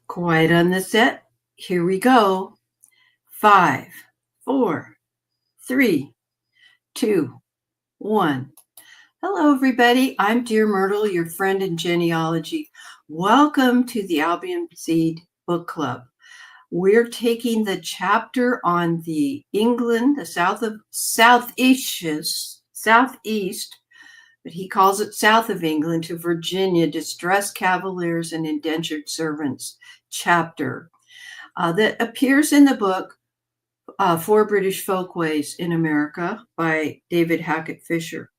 Quiet on the set. Here we go. 5, 4, 3, 2, 1. Hello, everybody. I'm DearMYRTLE, your friend in genealogy. Welcome to the Albion Seed Book Club. We're taking the chapter on the England, the southeast, but he calls it south of England to Virginia, distressed Cavaliers and indentured servants chapter that appears in the book Four British Folkways in America by David Hackett Fischer.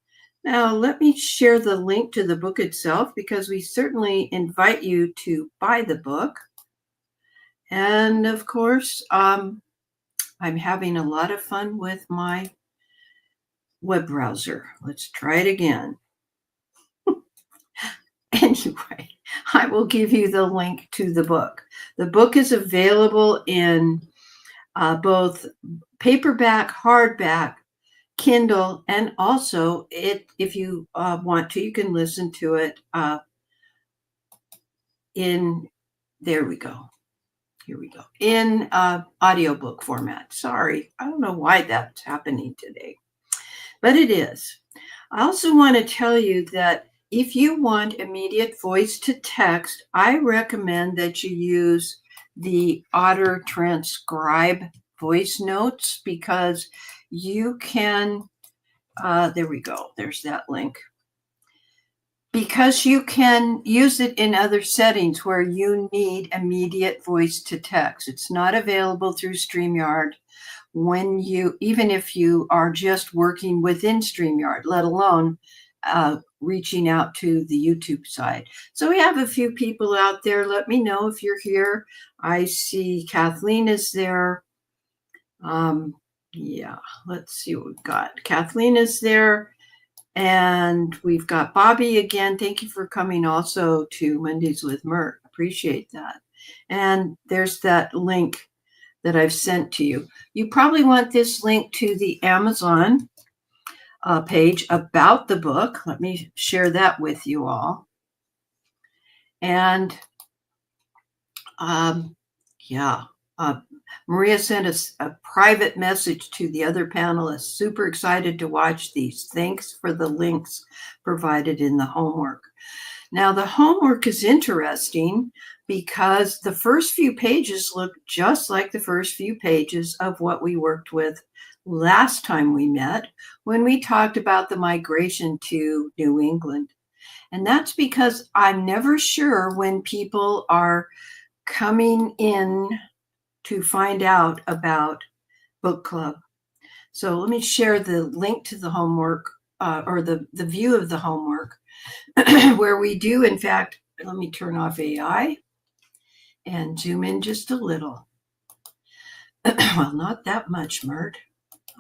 Now, let me share the link to the book itself because we certainly invite you to buy the book. And of course, I'm having a lot of fun with my web browser. Let's try it again. Anyway, I will give you the link to the book. The book is available in both paperback, hardback, Kindle, and also if you want to, you can listen to it there we go. Here we go. In audiobook format. Sorry, I don't know why that's happening today, but it is. I also want to tell you that if you want immediate voice to text, I recommend that you use the Otter Transcribe voice notes because you can, there we go, there's that link. Because you can use it in other settings where you need immediate voice to text. It's not available through StreamYard even if you are just working within StreamYard, let alone reaching out to the YouTube side. So we have a few people out there. Let me know if you're here. I see Kathleen is there. Yeah, let's see what we've got. Kathleen is there. And we've got Bobby again. Thank you for coming also to Mondays with Myrt. Appreciate that. And there's that link that I've sent to you. You probably want this link to the Amazon page about the book. Let me share that with you all. And Maria sent us a private message to the other panelists. Super excited to watch these. Thanks for the links provided in the homework. Now, the homework is interesting because the first few pages look just like the first few pages of what we worked with last time we met when we talked about the migration to New England. And that's because I'm never sure when people are coming in to find out about book club. So let me share the link to the homework or the view of the homework where we do, in fact, let me turn off AI and zoom in just a little. Well, not that much, Myrt.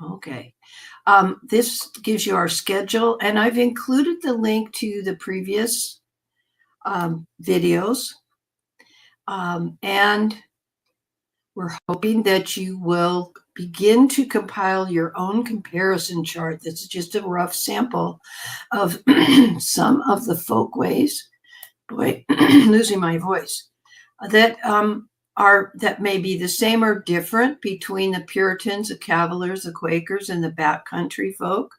Okay. This gives you our schedule, and I've included the link to the previous videos. And we're hoping that you will begin to compile your own comparison chart. This is just a rough sample of some of the folkways. Boy, losing my voice. That may be the same or different between the Puritans, the Cavaliers, the Quakers, and the backcountry folk.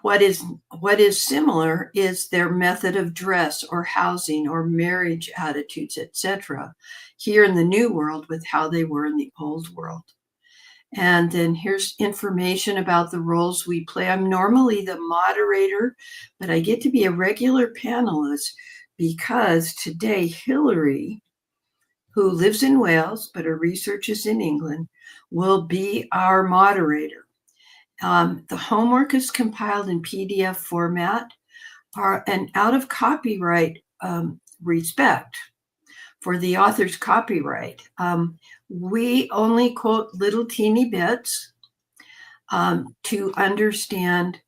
What is similar is their method of dress or housing or marriage attitudes, etc. here in the New World with how they were in the Old World. And then here's information about the roles we play. I'm normally the moderator, but I get to be a regular panelist because today Hillary, who lives in Wales, but her research is in England, will be our moderator. The homework is compiled in PDF format and out of copyright respect for the author's copyright. We only quote little teeny bits to understand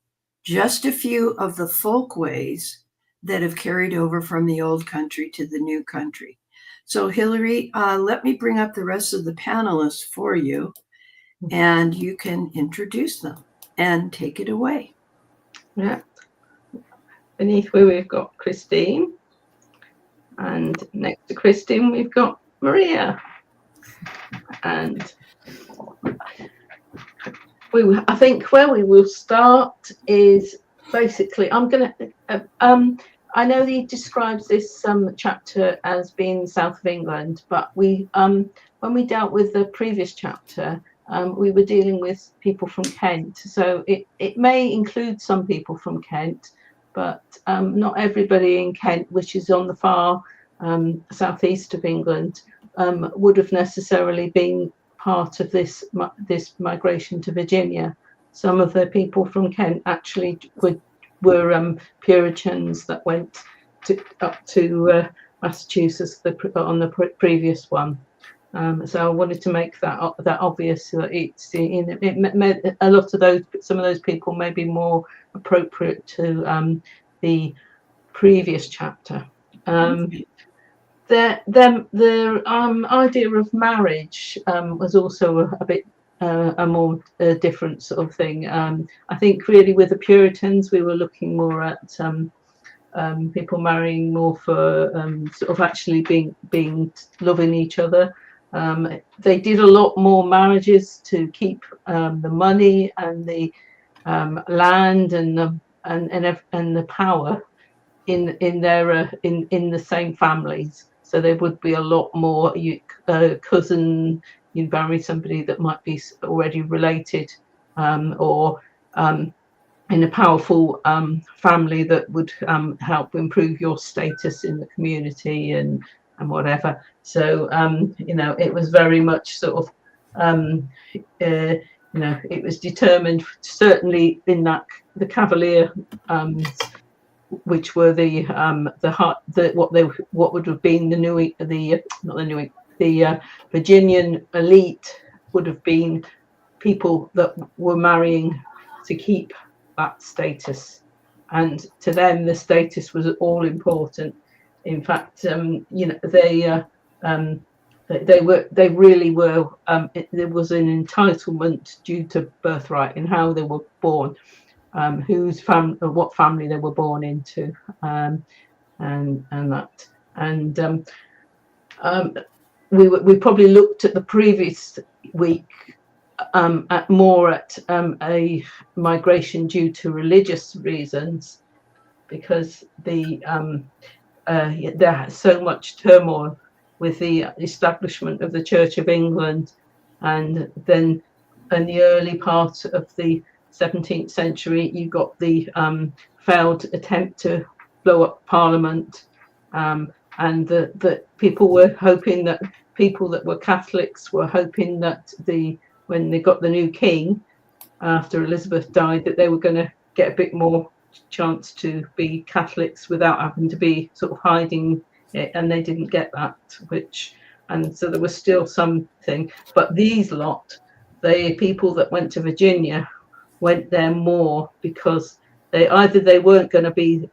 just a few of the folkways that have carried over from the old country to the new country. So Hillary, let me bring up the rest of the panelists for you, and you can introduce them and take it away. Yeah. Beneath where we've got Christine, And next to Christine, we've got Maria. And I think where we will start is basically, I'm going to, I know he describes this chapter as being south of England, but we, when we dealt with the previous chapter, we were dealing with people from Kent. So it may include some people from Kent, but not everybody in Kent, which is on the far southeast of England, would have necessarily been part of this migration to Virginia. Some of the people from Kent actually were Puritans that went up to Massachusetts on the previous one. So I wanted to make that obvious. That it meant a lot of some of those people may be more appropriate to the previous chapter. The idea of marriage was also a bit a more different sort of thing. I think really with the Puritans, we were looking more at people marrying more for sort of actually being loving each other. They did a lot more marriages to keep the money and the land and the power in the same families. So there would be a lot more cousin. You'd marry somebody that might be already related, or in a powerful family that would help improve your status in the community and whatever. So it was very much sort of it was determined certainly in that the Cavalier which were what would have been the Virginian elite would have been people that were marrying to keep that status, and to them the status was all important. In fact, they really were. There was an entitlement due to birthright in how they were born. What family they were born into, and that, and we probably looked at the previous week at a migration due to religious reasons, because there's so much turmoil with the establishment of the Church of England, and then in the early part of the 17th century, you got the failed attempt to blow up Parliament, and that people were hoping that people that were Catholics were hoping that when they got the new king after Elizabeth died, that they were going to get a bit more chance to be Catholics without having to be sort of hiding it, and they didn't get that, and so there was still something. But these the people that went to Virginia went there more because they weren't going to be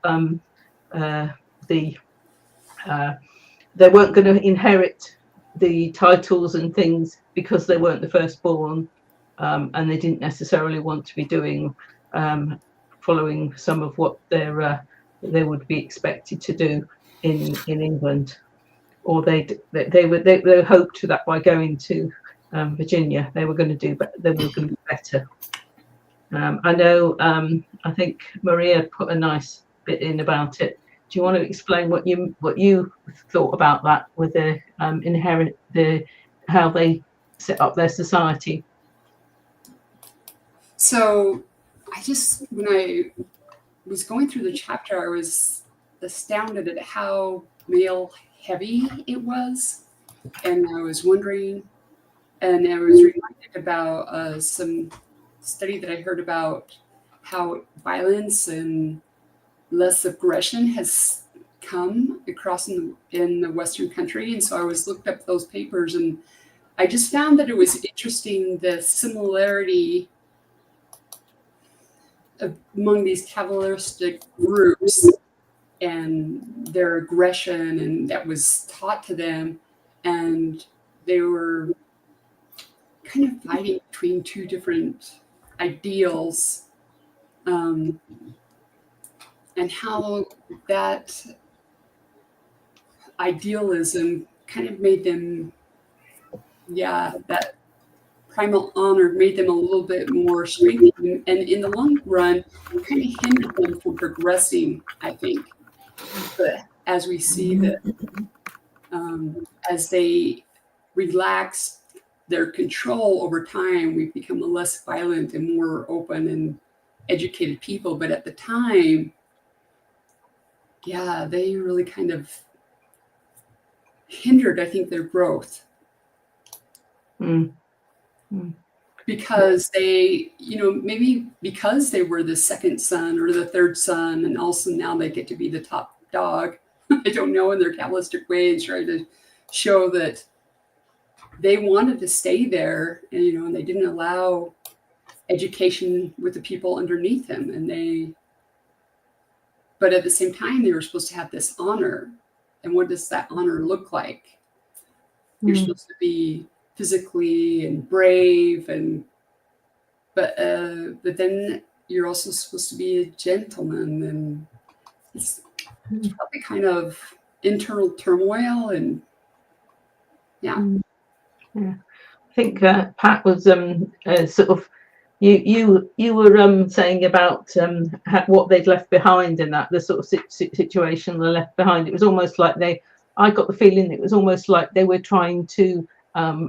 they weren't going to inherit the titles and things because they weren't the firstborn, and they didn't necessarily want to be doing following some of what they would be expected to do in England, or they hoped that by going to Virginia they were going to do better. I know. I think Maria put a nice bit in about it. Do you want to explain what you thought about that with the how they set up their society? So, when I was going through the chapter, I was astounded at how male heavy it was, and I was wondering, and I was reminded about some study that I heard about how violence and less aggression has come across in the Western country. And so I looked up those papers, and I just found that it was interesting, the similarity among these Cavalieristic groups and their aggression, and that was taught to them, and they were kind of fighting between two different ideals, and how that idealism kind of made them, that primal honor made them a little bit more strengthened, and in the long run, kind of hindered them from progressing, I think. But as we see that, as they relax their control over time, we've become a less violent and more open and educated people. But at the time, they really kind of hindered, I think, their growth. Because they, maybe because they were the second son or the third son, and also now they get to be the top dog. I don't know, in their capitalistic way, and try to show that they wanted to stay there, and they didn't allow education with the people underneath them, but at the same time, they were supposed to have this honor. And what does that honor look like? You're supposed to be physically and brave, but then you're also supposed to be a gentleman, and it's probably kind of internal turmoil, and I think Pat was sort of you were saying about what they'd left behind, and that the sort of situation they left behind. It was almost like I got the feeling it was almost like they were trying to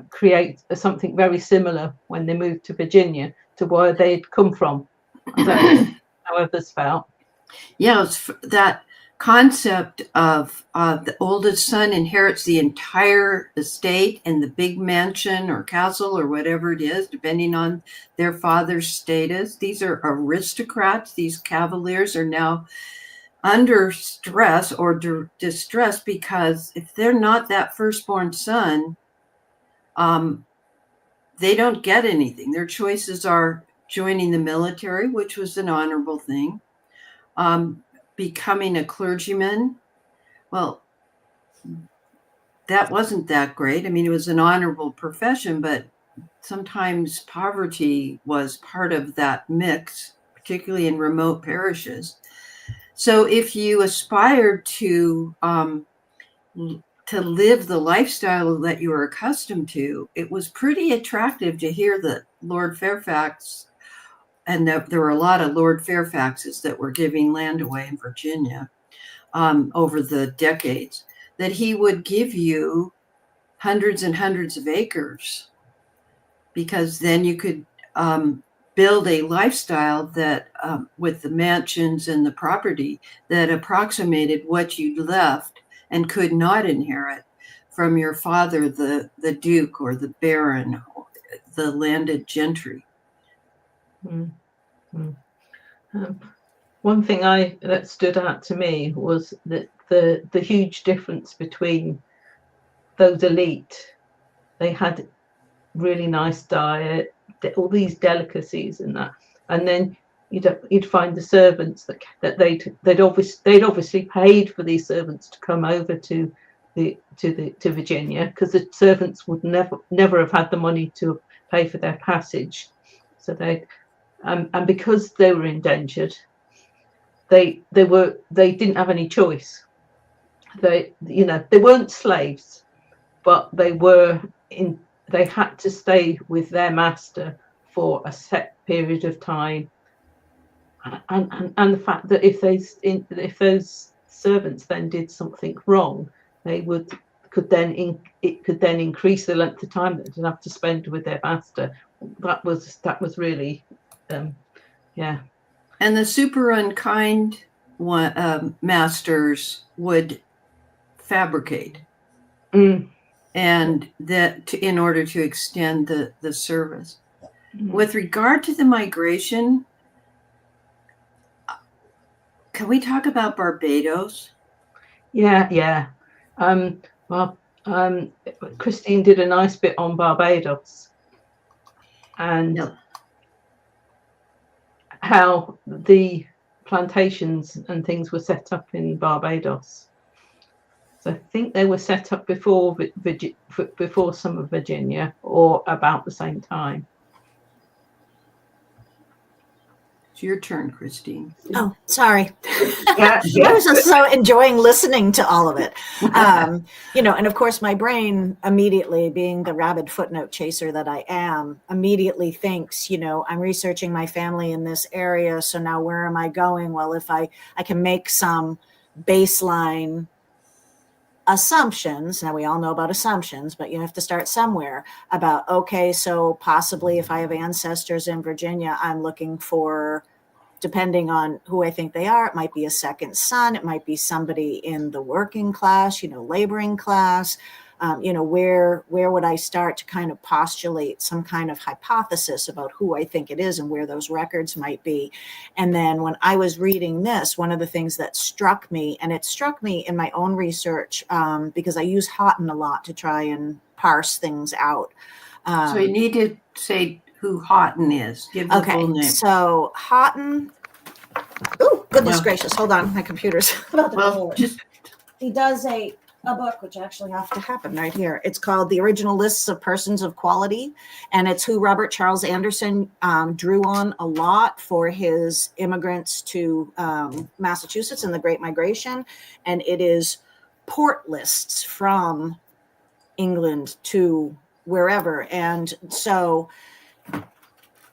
create something very similar when they moved to Virginia to where they'd come from. I don't know how others felt. Yeah, it's that concept of the oldest son inherits the entire estate and the big mansion or castle or whatever it is, depending on their father's status. These are aristocrats. These Cavaliers are now under stress or distress because if they're not that firstborn son, they don't get anything. Their choices are joining the military, which was an honorable thing, becoming a clergyman. Well, that wasn't that great. I mean, it was an honorable profession, but sometimes poverty was part of that mix, particularly in remote parishes. So if you aspired to live the lifestyle that you were accustomed to, it was pretty attractive to hear that Lord Fairfax, and there were a lot of Lord Fairfaxes that were giving land away in Virginia over the decades, that he would give you hundreds and hundreds of acres, because then you could build a lifestyle that with the mansions and the property that approximated what you'd left and could not inherit from your father, the duke or the baron, or the landed gentry. One thing that stood out to me was that the huge difference between those elite. They had really nice diet, all these delicacies and that, and then you'd find the servants that they'd obviously paid for these servants to come over to Virginia, because the servants would never have had the money to pay for their passage. So they and because they were indentured, they didn't have any choice. They weren't slaves, but they had to stay with their master for a set period of time, and the fact that if those servants then did something wrong, it could then increase the length of time that they'd have to spend with their master. That was really And the super unkind masters would fabricate, and that in order to extend the service. With regard to the migration, can we talk about Barbados? Yeah. Christine did a nice bit on Barbados and how the plantations and things were set up in Barbados. So I think they were set up before some of Virginia, or about the same time. It's your turn, Christine. Oh, sorry. Yeah, I was just so enjoying listening to all of it. And of course, my brain immediately, being the rabid footnote chaser that I am, immediately thinks, I'm researching my family in this area. So now where am I going? Well, if I can make some baseline assumptions. Now we all know about assumptions, but you have to start somewhere about, okay, so possibly if I have ancestors in Virginia, I'm looking for, depending on who I think they are, it might be a second son, it might be somebody in the working class, laboring class. Where would I start to kind of postulate some kind of hypothesis about who I think it is and where those records might be. And then when I was reading this, one of the things that struck me, and it struck me in my own research, because I use Houghton a lot to try and parse things out. So you need to say who Houghton is. Give the full name. So Houghton, oh, goodness gracious, hold on, my computer's about to Well, roll. He does a book, which actually has to happen right here. It's called The Original Lists of Persons of Quality, and it's who Robert Charles Anderson drew on a lot for his immigrants to Massachusetts in the Great Migration, and it is port lists from England to wherever. And so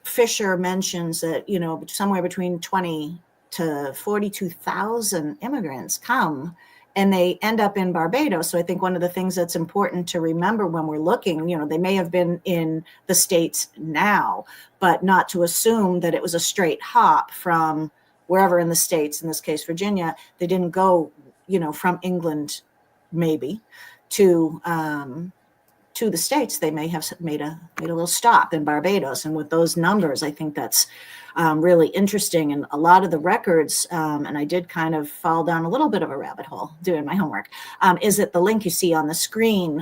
Fischer mentions that, somewhere between 20 to 42,000 immigrants come, and they end up in Barbados. So I think one of the things that's important to remember when we're looking, they may have been in the States now, but not to assume that it was a straight hop from wherever in the States, in this case, Virginia. They didn't go, from England, maybe, to the States. They may have made a little stop in Barbados. And with those numbers, I think that's really interesting. And a lot of the records, and I did kind of fall down a little bit of a rabbit hole doing my homework, is that the link you see on the screen,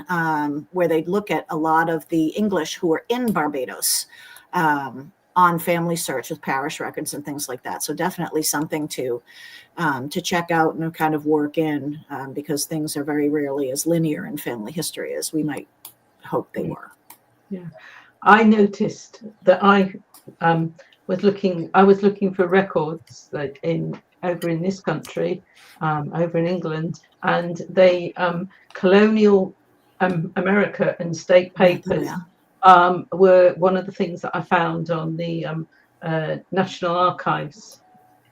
where they look at a lot of the English who are in Barbados on Family Search with parish records and things like that. So definitely something to check out and kind of work in, because things are very rarely as linear in family history as we might hope they were. Yeah, I noticed that I was looking for records that over in this country, over in England, and they colonial America and state papers were one of the things that I found on the National Archives,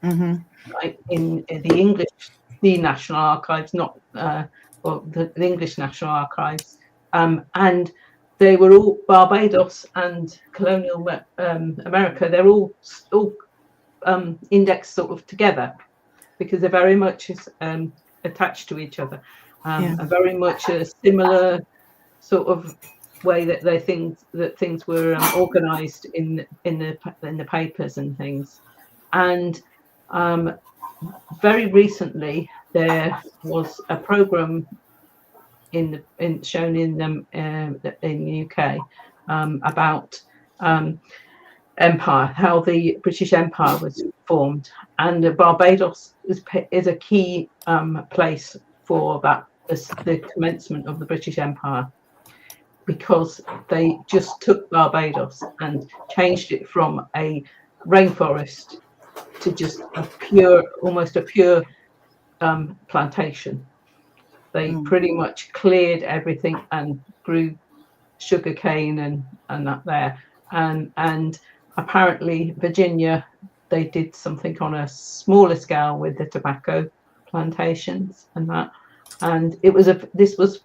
like in the English, the National Archives, not the English National Archives. And they were all Barbados and colonial America. They're all indexed sort of together because they're very much attached to each other, and very much a similar sort of way that things were organised in the papers and things. And very recently there was a programme shown in the UK about empire, how the British Empire was formed, and Barbados is a key place for that, the commencement of the British Empire, because they just took Barbados and changed it from a rainforest to just almost a pure plantation. They pretty much cleared everything and grew sugar cane and that there. And apparently Virginia, they did something on a smaller scale with the tobacco plantations and that. And this was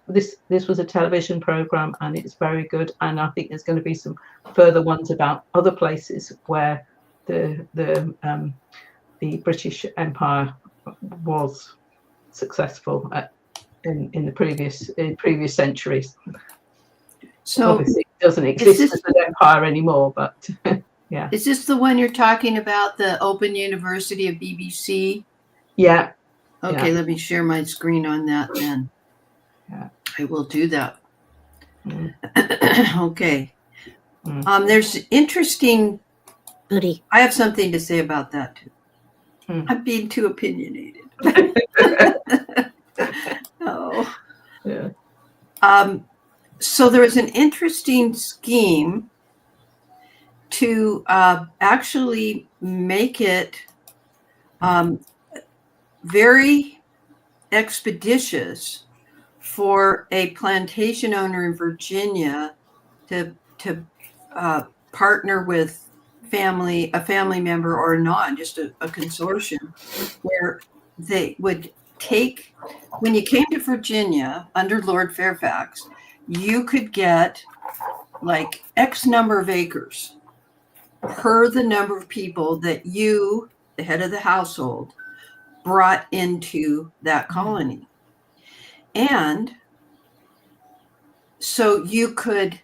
a television program, and it's very good. And I think there's going to be some further ones about other places where the British Empire was successful in the previous centuries. So obviously it doesn't exist as an empire anymore, but yeah. Is this the one you're talking about, the Open University of BBC? Yeah. Okay, let me share my screen on that then. Yeah. I will do that. Okay. There's interesting. Goody. I have something to say about that too. I'm being too opinionated. Oh. Yeah. So there was an interesting scheme to actually make it very expeditious for a plantation owner in Virginia to partner with a family member or not, just a consortium, where they would take, when you came to Virginia under Lord Fairfax, you could get like X number of acres per the number of people that you, the head of the household, brought into that colony. And so you could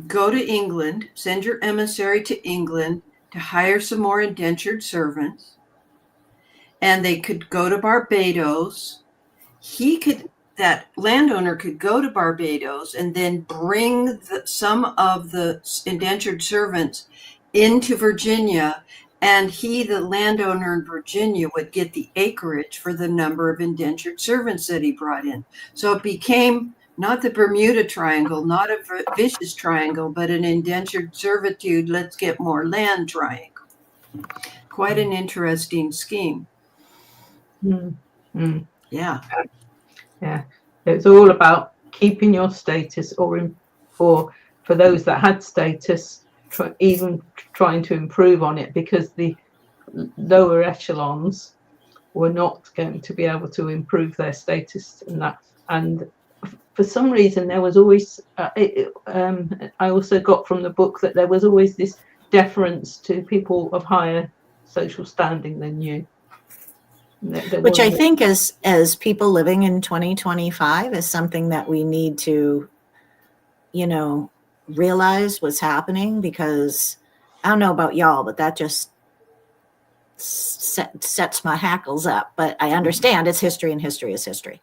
go to England, send your emissary to England to hire some more indentured servants, and they could go to Barbados. That landowner could go to Barbados and then bring some of the indentured servants into Virginia, and the landowner in Virginia, would get the acreage for the number of indentured servants that he brought in. So it became not the Bermuda Triangle, not a vicious triangle, but an indentured servitude, let's get more land triangle. Quite an interesting scheme. Yeah. Yeah, it's all about keeping your status, or for those that had status, even trying to improve on it, because the lower echelons were not going to be able to improve their status in that. And for some reason, there was always, I also got from the book that there was always this deference to people of higher social standing than you. Which I think as people living in 2025 is something that we need to, realize what's happening, because I don't know about y'all, but that just sets my hackles up. But I understand it's history, and history is history.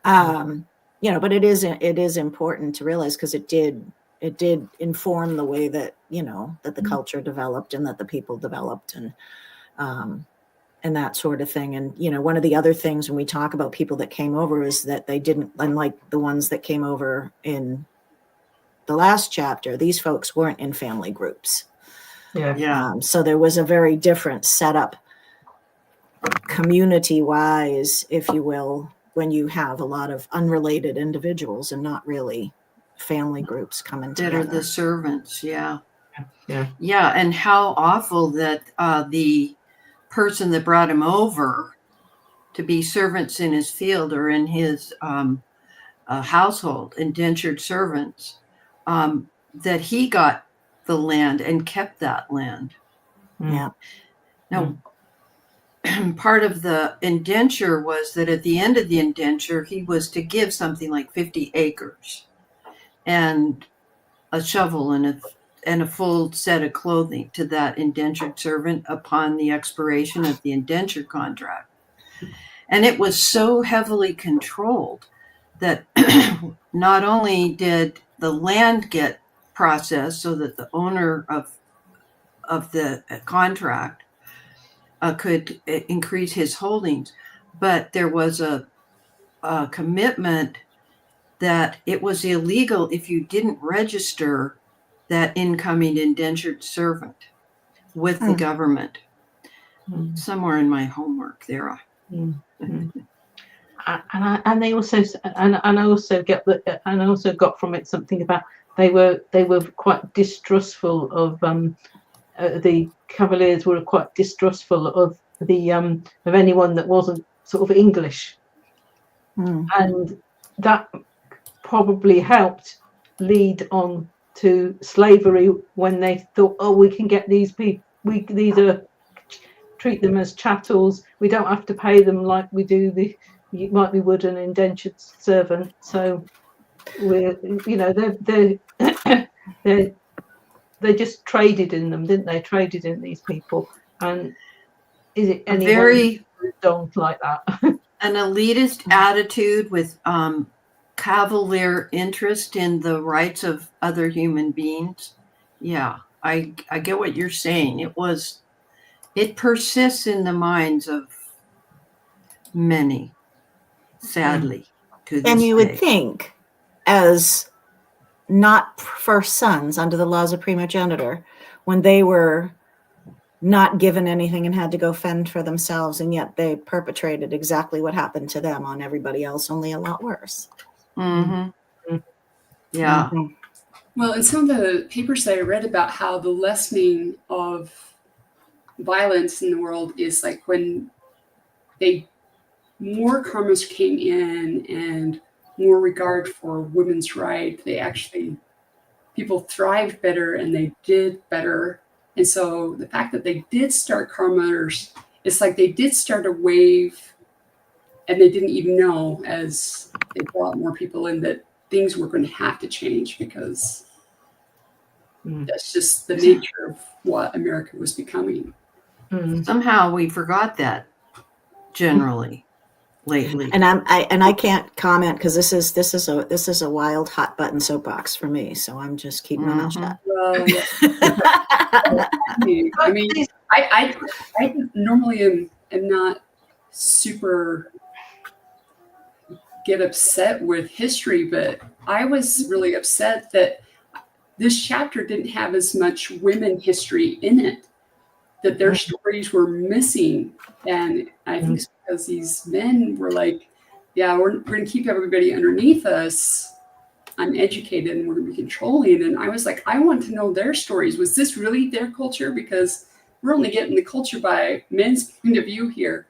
But it is important to realize, because it did inform the way that, that the culture developed and that the people developed, and that sort of thing. And, one of the other things when we talk about people that came over is that they didn't, unlike the ones that came over in the last chapter, these folks weren't in family groups. Yeah. So there was a very different setup community-wise, if you will, when you have a lot of unrelated individuals and not really family groups coming together. That are the servants, yeah. Yeah. Yeah, and how awful that the person that brought him over to be servants in his field or in his household, indentured servants, that he got the land and kept that land. Yeah. Now, part of the indenture was that at the end of the indenture, he was to give something like 50 acres and a shovel and a full set of clothing to that indentured servant upon the expiration of the indenture contract. And it was so heavily controlled that not only did the land get processed so that the owner of the contract could increase his holdings, but there was a commitment that it was illegal if you didn't register that incoming indentured servant with the government. Somewhere in my homework there. And they also, and I also get that, and I also got from it something about they were quite distrustful of the Cavaliers were quite distrustful of anyone that wasn't sort of English, and that probably helped lead on to slavery when they thought, oh, we can get these people, treat them as chattels, we don't have to pay them like we do we would an indentured servant. So we're, they just traded in them, didn't they? Traded in these people. And is it anyone very don't like that? An elitist attitude with cavalier interest in the rights of other human beings. Yeah, I get what you're saying. It persists in the minds of many, sadly, to this And you day. would think, as not first sons under the laws of primogeniture, when they were not given anything and had to go fend for themselves, and yet they perpetrated exactly what happened to them on everybody else, only a lot worse. Mm-hmm. Yeah. Mhm. Well, in some of the papers that I read about how the lessening of violence in the world is like when more karmas came in and more regard for women's rights, people thrived better and they did better. And so the fact that they did start karmas, it's like they did start a wave and they didn't even know, as they brought more people in, that things were going to have to change, because that's just the nature of what America was becoming. Somehow we forgot that generally lately. And I can't comment because this is a wild hot button soapbox for me. So I'm just keeping my mouth shut. Well, yeah. I mean, I normally am not super get upset with history, but I was really upset that this chapter didn't have as much women history in it, that their stories were missing. And I think it's because these men were like, yeah, we're going to keep everybody underneath us, uneducated, and we're going to be controlling. And I was like, I want to know their stories. Was this really their culture? Because we're only getting the culture by men's point of view here.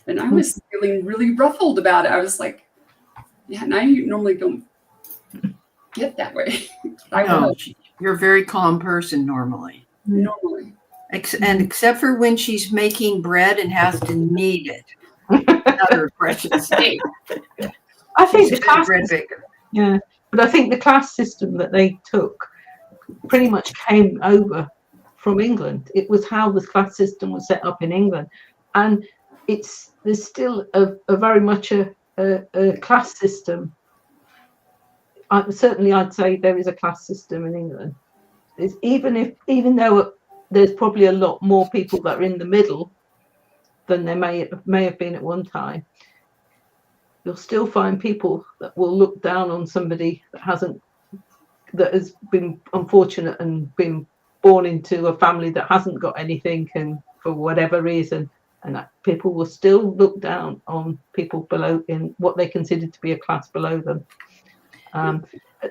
And I was feeling really ruffled about it. I was like, yeah, now you normally don't get that way. No, you're a very calm person normally. Normally. And except for when she's making bread and has to knead it. Another precious state. I think She's the a good class bread baker. Yeah, but I think the class system that they took pretty much came over from England. It was how the class system was set up in England, and there's still a very much a class system. Certainly, I'd say there is a class system in England. Even though there's probably a lot more people that are in the middle than there may have been at one time, you'll still find people that will look down on somebody that has been unfortunate and been born into a family that hasn't got anything, and for whatever reason, and that people will still look down on people below in what they consider to be a class below them.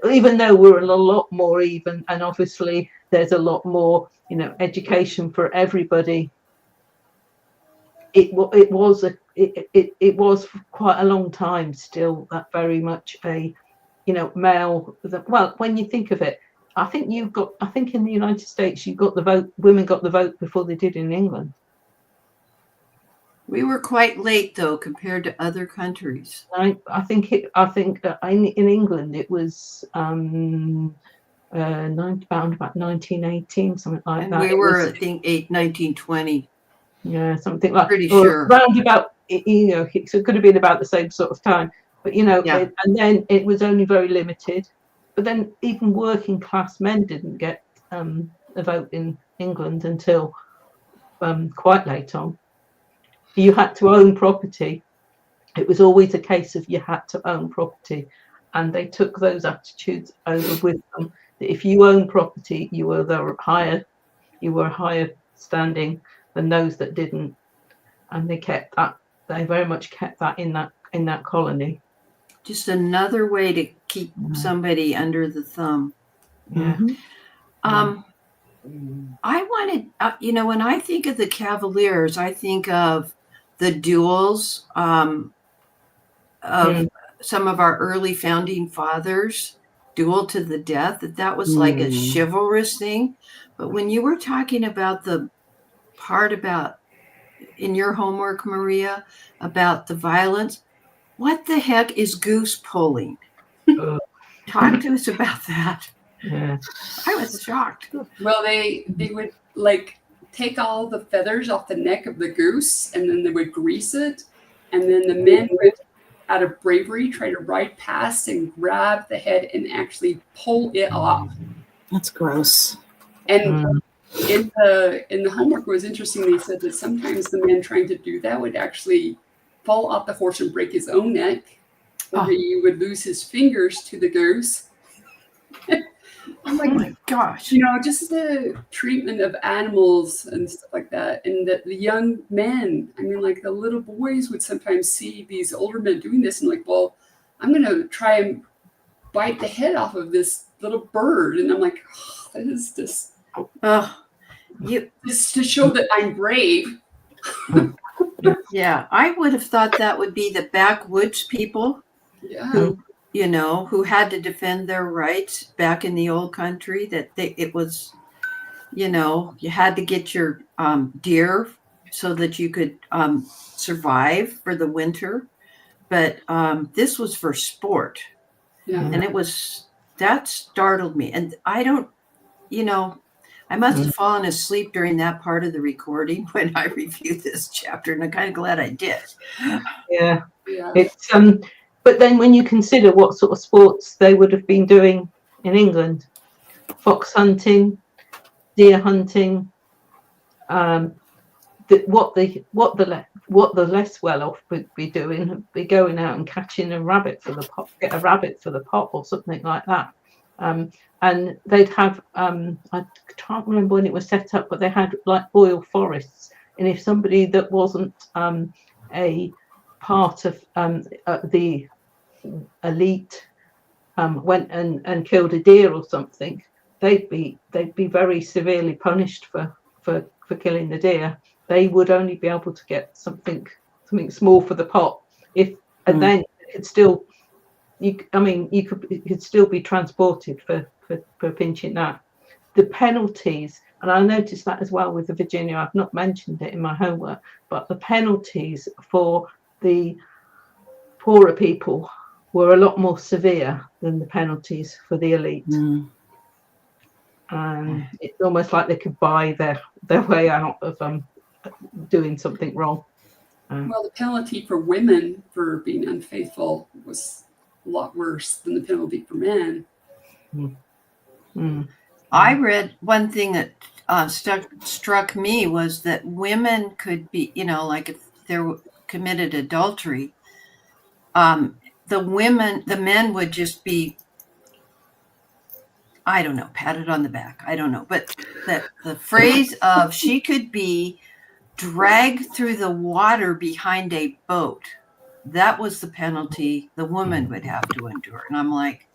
Even though we're a lot more even, and obviously there's a lot more, education for everybody. It was for quite a long time still that very much a, male. Well, when you think of it, I think in the United States you got the vote. Women got the vote before they did in England. We were quite late though compared to other countries. I think in England it was around about 1918, something like And that. we were, I think, 1920. Yeah, something like Pretty sure. Round about, so it could have been about the same sort of time. But Yeah. and then it was only very limited. But then even working class men didn't get a vote in England until quite late on. You had to own property. It was always a case of you had to own property, and they took those attitudes over with them. That if you own property, you were higher standing than those that didn't, and they kept that. They very much kept that in that colony. Just another way to keep somebody under the thumb. Yeah. I wanted, when I think of the Cavaliers, I think of the duels of some of our early founding fathers, duel to the death, that was like a chivalrous thing. But when you were talking about the part about in your homework, Maria, about the violence, what the heck is goose pulling? Talk to us about that. Yeah. I was shocked. Well, they would like take all the feathers off the neck of the goose, and then they would grease it, and then the men would, out of bravery, try to ride past and grab the head and actually pull it off. That's gross. And in the homework, it was interesting. They said that sometimes the man trying to do that would actually fall off the horse and break his own neck, or he would lose his fingers to the goose. I'm Oh like, my gosh. just the treatment of animals and stuff like that. And the young men, I mean, like the little boys would sometimes see these older men doing this and like, well, I'm going to try and bite the head off of this little bird. And I'm like, oh, that is just to show that I'm brave. Yeah, I would have thought that would be the backwoods people Yeah. who had to defend their rights back in the old country, that it was, you had to get your deer so that you could survive for the winter. But this was for sport. Yeah. And that startled me. And I don't, I must have fallen asleep during that part of the recording when I reviewed this chapter, and I'm kind of glad I did. Yeah. Yeah. It's but then when you consider what sort of sports they would have been doing in England, fox hunting, deer hunting, what the less well off would be doing would be going out and catching a rabbit for the pot, get a rabbit for the pot or something like that. And they'd have I can't remember when it was set up, but they had like royal forests, and if somebody that wasn't a part of the elite went and killed a deer or something, they'd be very severely punished for killing the deer. They would only be able to get something small for the pot, and then it's still you could still be transported for pinching that. The penalties, and I noticed that as well with the Virginia, I've not mentioned it in my homework, but the penalties for the poorer people were a lot more severe than the penalties for the elite. And it's almost like they could buy their way out of doing something wrong. Well, the penalty for women for being unfaithful was a lot worse than the penalty for men. I read one thing that struck me was that women could be, like if they committed adultery, the men would just be, I don't know, patted on the back. I don't know. But the phrase of she could be dragged through the water behind a boat, that was the penalty the woman would have to endure. And I'm like,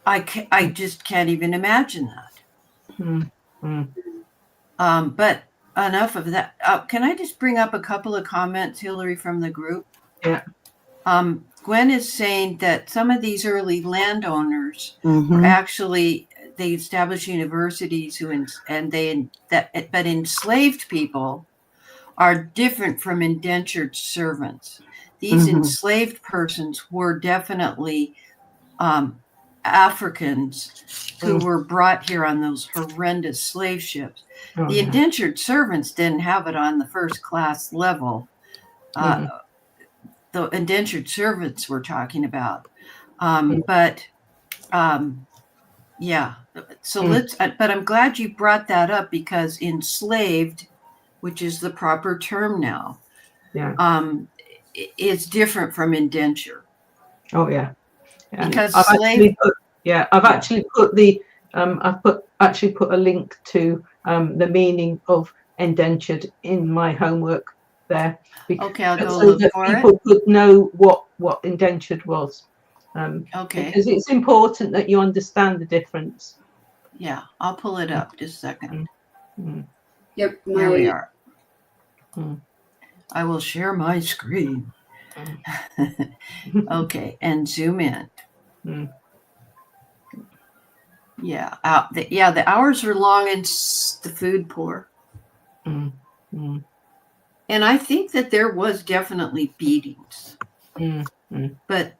I just can't even imagine that. But enough of that. Can I just bring up a couple of comments, Hillary, from the group? Yeah. Gwen is saying that some of these early landowners were actually, they established universities but enslaved people are different from indentured servants. These enslaved persons were definitely Africans who were brought here on those horrendous slave ships. The indentured servants didn't have it on the first class level. The indentured servants we're talking about. Yeah. So but I'm glad you brought that up, because enslaved, which is the proper term now, is different from indenture. Oh yeah. Because I've actually put a link to the meaning of indentured in my homework there. Okay, I'll go so look that for people it. could know what indentured was. Okay. Because it's important that you understand the difference. Yeah, I'll pull it up just a second. Yep. Here we are. I will share my screen. Okay, and zoom in. Yeah, the hours are long and the food poor. And I think that there was definitely beatings, but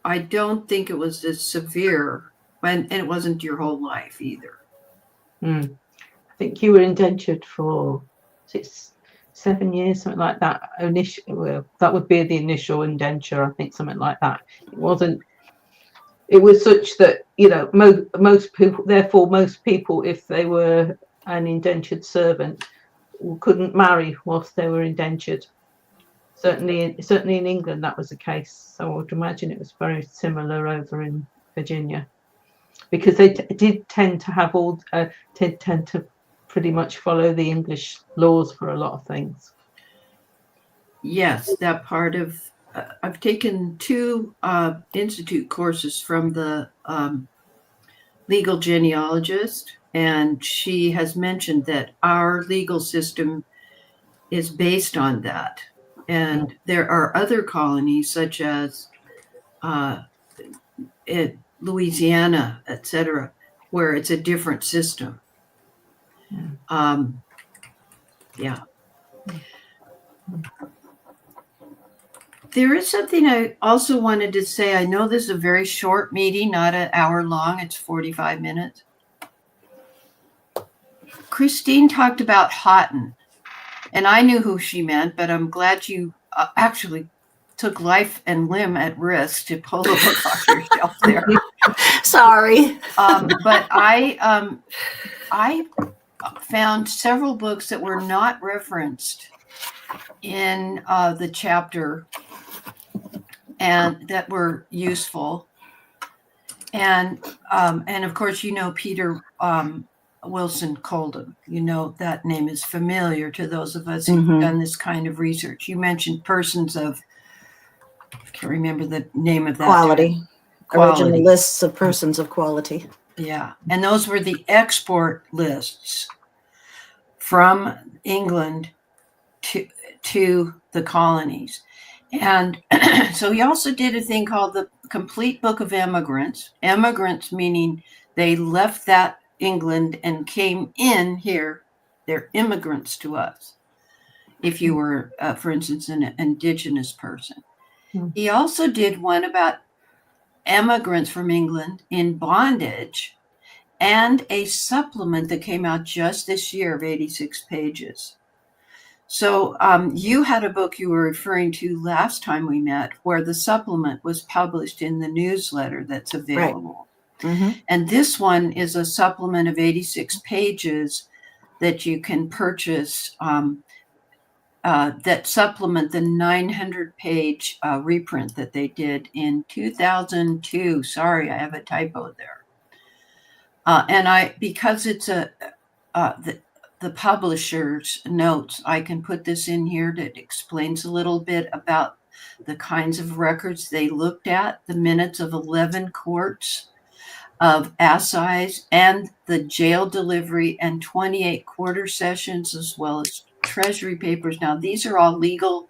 I don't think it was as severe, and it wasn't your whole life either. I think you were indentured for 7 years, something like that. That would be the initial indenture, I think, something like that. It was such that, most people, if they were an indentured servant, couldn't marry whilst they were indentured. Certainly in England that was the case. So I would imagine it was very similar over in Virginia. because they did tend to have all tend to pretty much follow the English laws for a lot of things. Yes, that part of I've taken 2 institute courses from the legal genealogist, and she has mentioned that our legal system is based on that. And there are other colonies such as Louisiana, etc., where it's a different system. Yeah. There is something I also wanted to say. I know this is a very short meeting, not an hour long. It's 45 minutes. Christine talked about Houghton, and I knew who she meant, but I'm glad you actually took life and limb at risk to pull the book off your shelf there. Sorry. But I found several books that were not referenced in the chapter and that were useful. And of course, you know, Peter Wilson Coldham. You know, that name is familiar to those of us who've done this kind of research. You mentioned persons of, I can't remember the name of that. Quality. Quality. Original lists of persons of quality. Yeah. And those were the export lists from England to the colonies. And so he also did a thing called the Complete Book of Emigrants. Emigrants meaning they left that England and came in here. They're immigrants to us. If you were, for instance, an indigenous person. He also did one about immigrants from England in bondage, and a supplement that came out just this year of 86 pages. So you had a book you were referring to last time we met where the supplement was published in the newsletter that's available. Right. And this one is a supplement of 86 pages that you can purchase that supplement the 900-page reprint that they did in 2002. Sorry, I have a typo there. And because it's the publisher's notes, I can put this in here that explains a little bit about the kinds of records they looked at, the minutes of 11 courts of assize and the jail delivery and 28 quarter sessions, as well as treasury papers. Now, these are all legal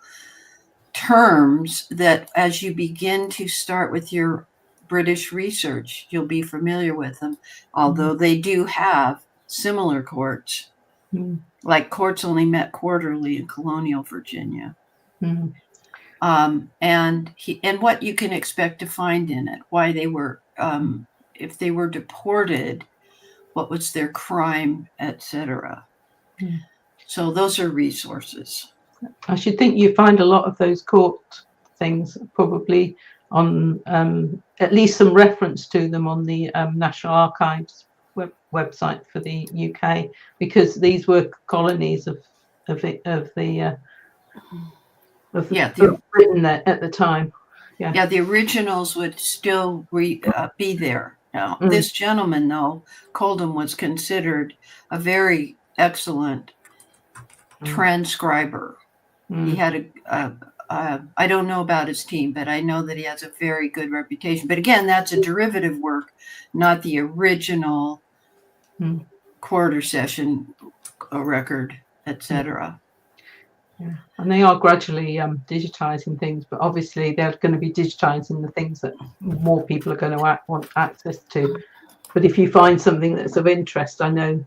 terms that as you begin to start with your British research, you'll be familiar with them, although they do have similar courts. Like courts only met quarterly in colonial Virginia. And what you can expect to find in it, why they were, if they were deported, what was their crime, etc. So those are resources. I should think you find a lot of those court things probably on at least some reference to them on the National Archives website for the UK, because these were colonies of Britain there at the time. Yeah, the originals would still be there. Now, this gentleman, though, Coldham, was considered a very excellent transcriber. He had I don't know about his team, but I know that he has a very good reputation. But again, that's a derivative work, not the original quarter session record, etc. Yeah, and they are gradually digitizing things, but obviously they're going to be digitizing the things that more people are going to want access to. But if you find something that's of interest, I know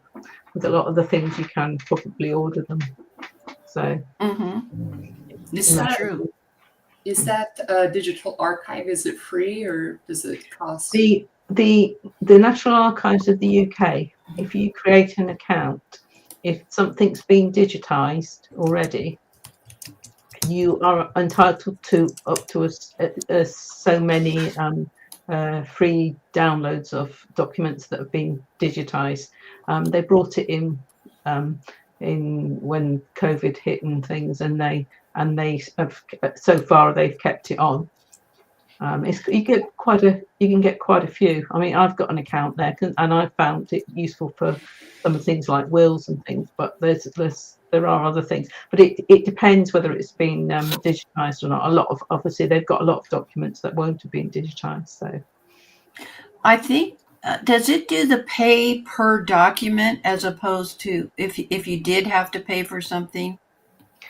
with a lot of the things you can probably order them. So this is true. Is that a digital archive? Is it free or does it cost? The National Archives of the UK, if you create an account, if something's been digitized already, you are entitled to up to so many free downloads of documents that have been digitized. They brought it in when COVID hit and things, and they have, so far they've kept it on. You can get quite a few. I mean, I've got an account there, and I've found it useful for some things like wills and things. But there are other things. But it depends whether it's been digitized or not. Obviously they've got a lot of documents that won't have been digitized. So I think does it do the pay per document as opposed to if you did have to pay for something?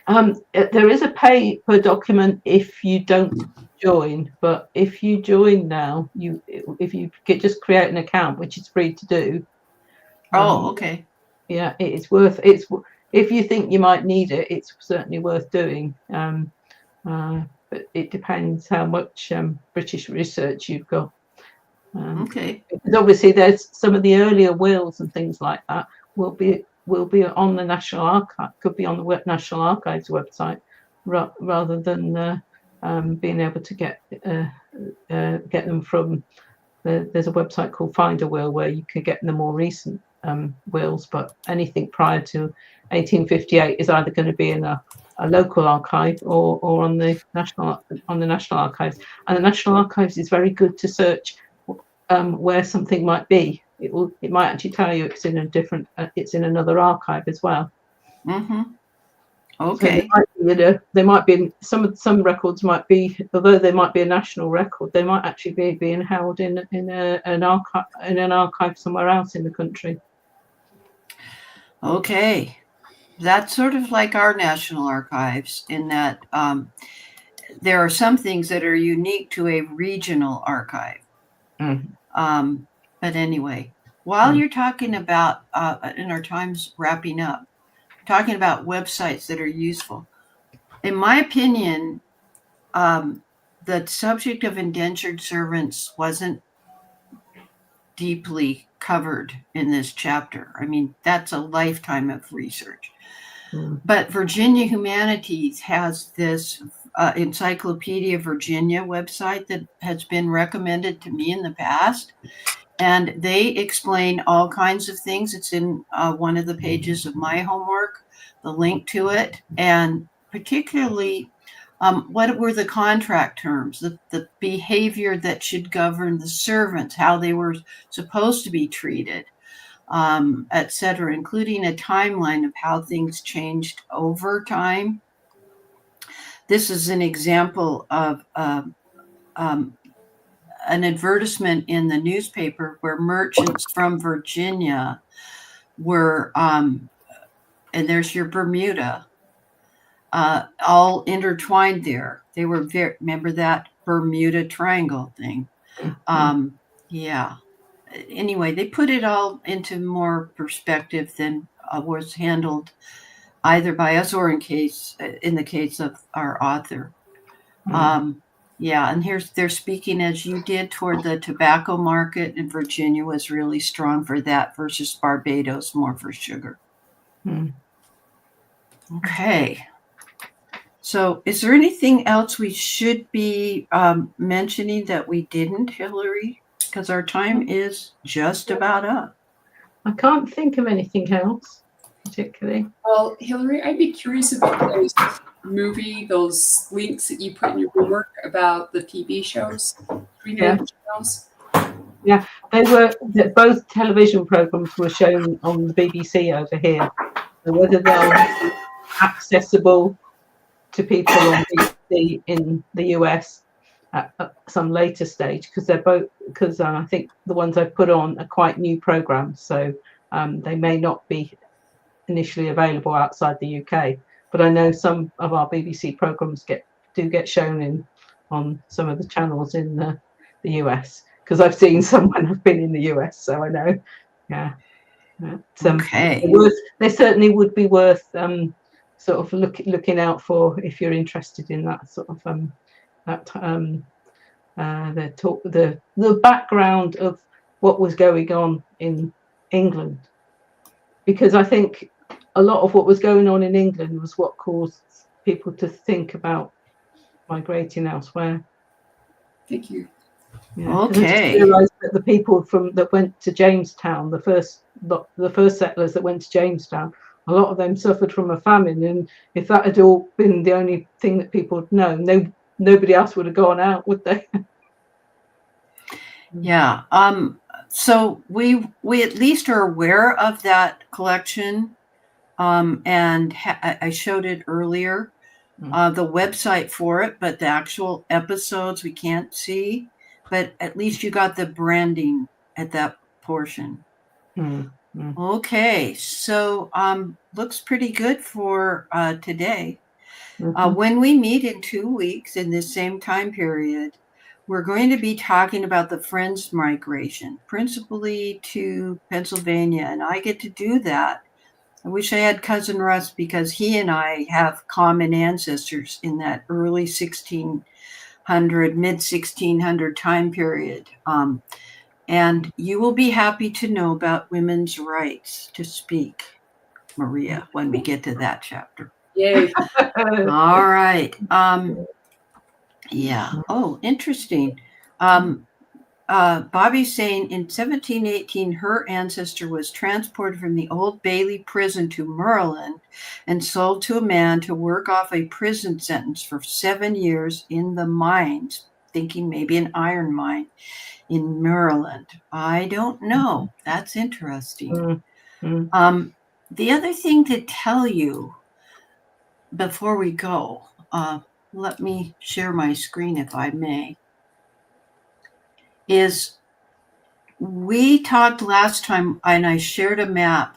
There is a pay per document if you don't join, but if you join now, if you just create an account, which is free to do. Okay. Yeah, it's if you think you might need it, it's certainly worth doing. But it depends how much British research you've got. Okay. Because obviously, there's some of the earlier wills and things like that will be on the National Archive, could be on the National Archives website, rather than being able to get them from. There's a website called Find a Will where you can get the more recent wills, but anything prior to 1858 is either going to be in a local archive or on the National Archives. And the National Archives is very good to search where something might be. It might actually tell you it's in another archive as well. Mm-hmm. Okay. So there might be some records might be, although they might be a national record, they might actually be being held in an archive somewhere else in the country. Okay. That's sort of like our National Archives in that there are some things that are unique to a regional archive. But anyway, while you're talking about, and our time's wrapping up, talking about websites that are useful, in my opinion, the subject of indentured servants wasn't deeply covered in this chapter. I mean, that's a lifetime of research. But Virginia Humanities has this Encyclopedia Virginia website that has been recommended to me in the past. And they explain all kinds of things. It's in one of the pages of my homework, the link to it. And particularly, what were the contract terms, the behavior that should govern the servants, how they were supposed to be treated, et cetera, including a timeline of how things changed over time. This is an example of an advertisement in the newspaper where merchants from Virginia were, and there's your Bermuda, all intertwined there. They were remember that Bermuda Triangle thing? Yeah. Anyway, they put it all into more perspective than was handled either by us or in the case of our author. Yeah, and they're speaking as you did toward the tobacco market, and Virginia was really strong for that versus Barbados more for sugar. Okay. So is there anything else we should be mentioning that we didn't, Hillary? Because our time is just about up. I can't think of anything else particularly. Well, Hillary, I'd be curious about those links that you put in your homework about the TV shows. Yeah, both television programs were shown on the BBC over here. So whether they'll be accessible to people on BBC in the US at some later stage, because I think the ones I've put on are quite new programs, so they may not be initially available outside the UK. But I know some of our BBC programs do get shown on some of the channels in the US, because I've seen some when I've been in the US, so I know. Yeah. Okay. They certainly would be worth sort of looking out for if you're interested in that sort of the background of what was going on in England, because I think a lot of what was going on in England was what caused people to think about migrating elsewhere. Thank you. Yeah, okay. I just realised that the people that went to Jamestown, the first settlers that went to Jamestown, a lot of them suffered from a famine, and if that had all been the only thing that people had known, nobody else would have gone out, would they? Yeah. So we at least are aware of that collection. And I showed it earlier, the website for it, but the actual episodes we can't see. But at least you got the branding at that portion. Okay, so looks pretty good for today. When we meet in 2 weeks in this same time period, we're going to be talking about the Friends migration, principally to Pennsylvania, and I get to do that. I wish I had Cousin Russ because he and I have common ancestors in that early 1600, mid 1600 time period. And you will be happy to know about women's rights to speak, Maria, when we get to that chapter. Yay. All right. Yeah. Oh, interesting. Bobby's saying in 1718, her ancestor was transported from the Old Bailey prison to Maryland and sold to a man to work off a prison sentence for 7 years in the mines, thinking maybe an iron mine in Maryland. I don't know. That's interesting. The other thing to tell you before we go, let me share my screen if I may, is we talked last time and I shared a map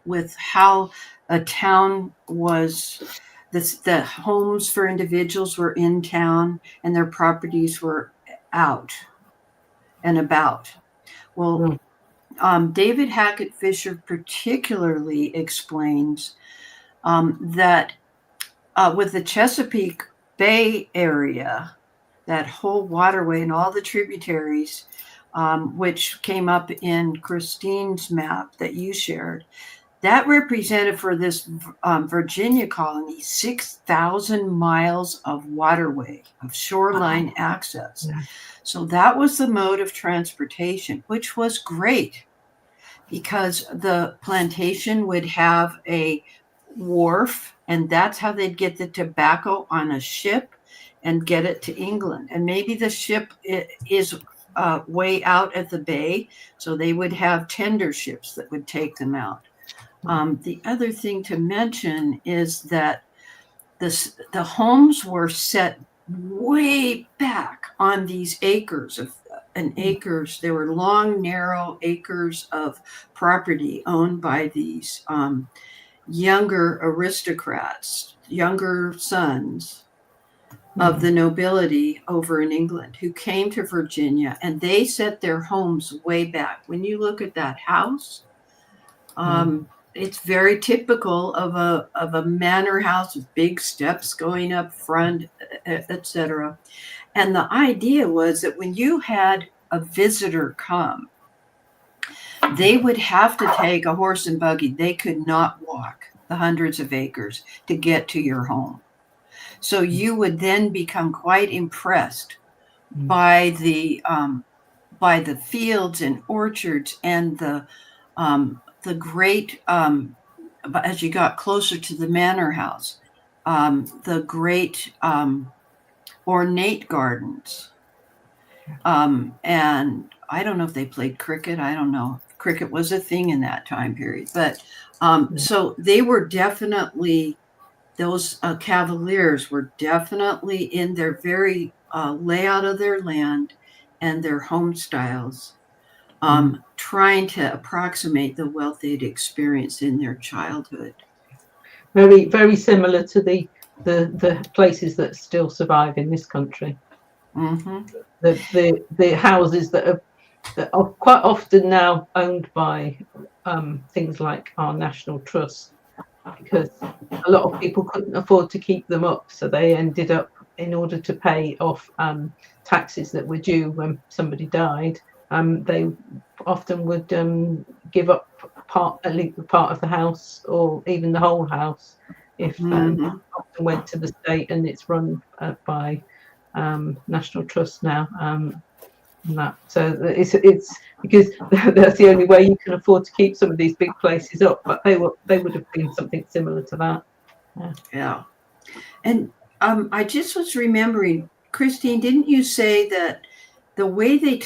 with how a town was, the homes for individuals were in town and their properties were out and about. Well, David Hackett Fischer particularly explains that with the Chesapeake Bay area, that whole waterway and all the tributaries, which came up in Christine's map that you shared, that represented for this Virginia colony 6,000 miles of waterway, of shoreline access. Yeah. So that was the mode of transportation, which was great because the plantation would have a wharf, and that's how they'd get the tobacco on a ship and get it to England. And maybe the ship is way out at the bay, so they would have tender ships that would take them out. The other thing to mention is that the homes were set way back on these acres acres. There were long, narrow acres of property owned by these younger aristocrats, younger sons of the nobility over in England who came to Virginia, and they set their homes way back. When you look at that house, it's very typical of a manor house with big steps going up front, etc. And the idea was that when you had a visitor come, they would have to take a horse and buggy. They could not walk the hundreds of acres to get to your home. So you would then become quite impressed by the fields and orchards and the great, as you got closer to the manor house, the great ornate gardens. And I don't know if they played cricket. I don't know. Cricket was a thing in that time period. But so they were definitely, those Cavaliers were definitely in their very layout of their land and their home styles, trying to approximate the wealth they'd experienced in their childhood. Very, very similar to the places that still survive in this country. The houses that are quite often now owned by things like our National Trust, because a lot of people couldn't afford to keep them up, so they ended up, in order to pay off taxes that were due when somebody died, they often would give up at least part of the house or even the whole house if often went to the state, and it's run by National Trust now. And that, so it's because that's the only way you can afford to keep some of these big places up, but they would have been something similar to that. Yeah. And I just was remembering, Christine, didn't you say that the way they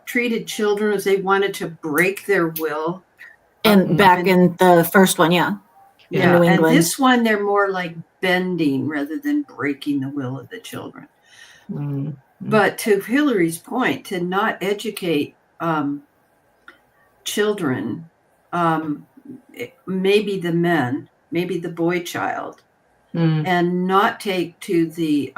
treated children as they wanted to break their will. And back in the first one, yeah. Yeah, in New and England. this one, they're more like bending rather than breaking the will of the children. Mm. But to Hillary's point, to not educate children, maybe the men, maybe the boy child, and not take to the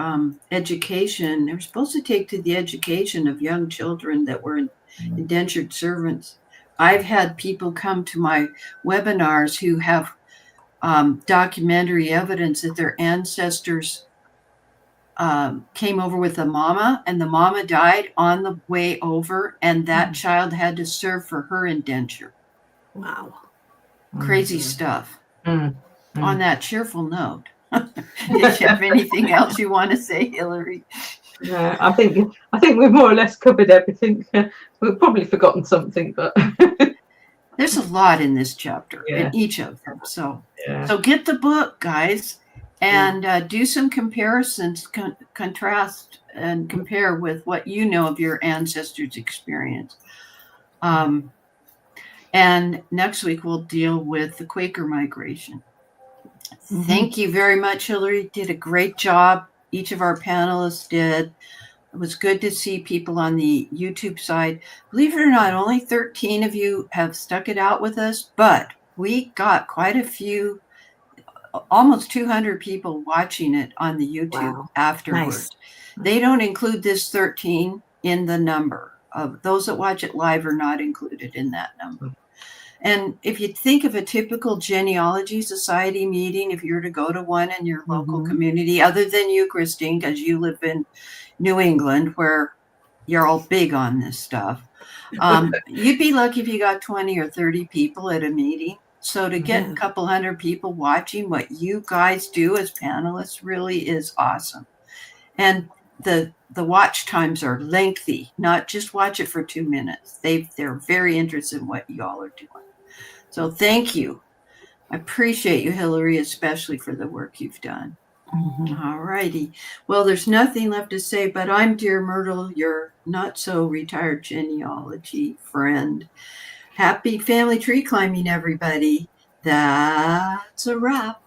education. They're supposed to take to the education of young children that were indentured servants. I've had people come to my webinars who have documentary evidence that their ancestors came over with a mama, and the mama died on the way over, and that child had to serve for her indenture. Wow. Crazy stuff. Mm. On that cheerful note, did you have anything else you want to say, Hillary? Yeah, I think we've more or less covered everything. We've probably forgotten something, but There's a lot in this chapter, Yeah. in each of them. So yeah. get the book, guys, and do some comparisons, contrast and compare with what you know of your ancestors' experience. And next week we'll deal with the Quaker migration. Thank you very much, Hillary. Did a great job. Each of our panelists did. It was good to see people on the YouTube side. Believe it or not, only 13 of you have stuck it out with us, but we got quite a few, almost 200 people watching it on the YouTube afterward. Nice. They don't include this 13 in the number of those that watch it live are not included in that number. And if you think of a typical genealogy society meeting, if you were to go to one in your local community, other than you, Christine, because you live in New England, where you're all big on this stuff, you'd be lucky if you got 20 or 30 people at a meeting. So to get a couple hundred people watching what you guys do as panelists really is awesome. And the watch times are lengthy, not just watch it for 2 minutes. They're very interested in what y'all are doing. So thank you. I appreciate you, Hillary, especially for the work you've done. All righty. Well, there's nothing left to say, but I'm Dear Myrtle, your not so retired genealogy friend. Happy family tree climbing, everybody. That's a wrap.